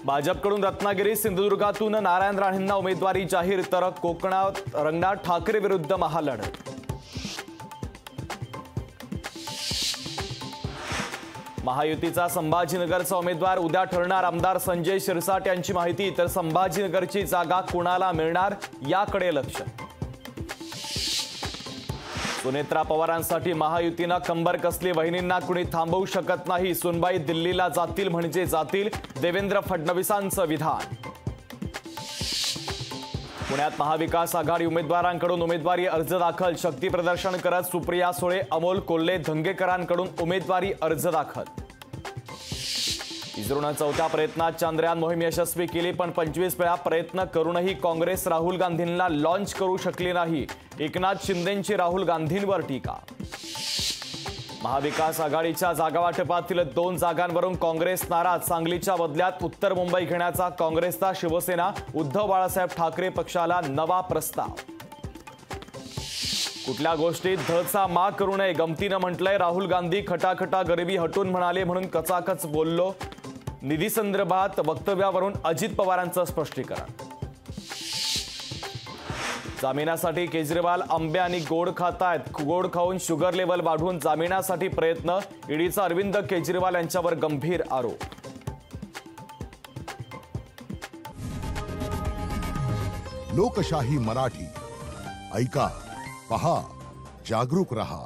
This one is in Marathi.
भाजपकडून रत्नागिरी सिंधुदुर्गातून नारायण राणेंना उमेदवारी जाहीर, तर कोकणात रंगणार ठाकरे विरुद्ध महालढत। महायुतीचा संभाजीनगरचा उमेदवार उद्या ठरणार, आमदार संजय शिरसाट यांची माहिती। तर संभाजीनगरची जागा कुणाला मिळणार याकडे लक्ष। सुनेत्रा पवारांसाठी महायुतीनं कंबर कसली, वहिनींना कुणी थांबवू शकत नाही, सुनबाई दिल्लीला जातील म्हणजे जातील, देवेंद्र फडणवीसांचं विधान। पुण्यात महाविकास आघाडी उमेदवारांकडून उमेदवारी अर्ज दाखल, शक्ती प्रदर्शन करत सुप्रिया सुळे, अमोल कोल्हे धंगेकरांकडून उमेदवारी अर्ज दाखल। इस्रोनं 4थ्या प्रयत्नात चांद्रयान मोहीम यशस्वी केली, पण 25 वेळा प्रयत्न करूनही काँग्रेस राहुल गांधींना लॉन्च करू शकली नाही, एकनाथ शिंदेंची राहुल गांधींवर टीका। महाविकास आघाडीच्या जागावाटपातील 2 जागांवरून काँग्रेस नाराज, सांगलीच्या बदल्यात उत्तर मुंबई घेण्याचा काँग्रेसचा शिवसेना उद्धव बाळासाहेब ठाकरे पक्षाला नवा प्रस्ताव। कुठल्या गोष्टीत धचा मा करू नये, गमतीनं म्हटलंय राहुल गांधी, खटाखटा गरिबी हटून म्हणाले म्हणून कचाकच बोललो, निधी संदर्भात वक्तव्यावरून अजित पवारांचं स्पष्टीकरण। जामिनासाठी केजरीवाल आंबे आणि गोड खातायत, गोड खाऊन शुगर लेवल वाढवून जामिनासाठी प्रयत्न, ईडीचा अरविंद केजरीवाल यांच्यावर गंभीर आरोप। लोकशाही मराठी ऐका, पहा, जागरूक रहा।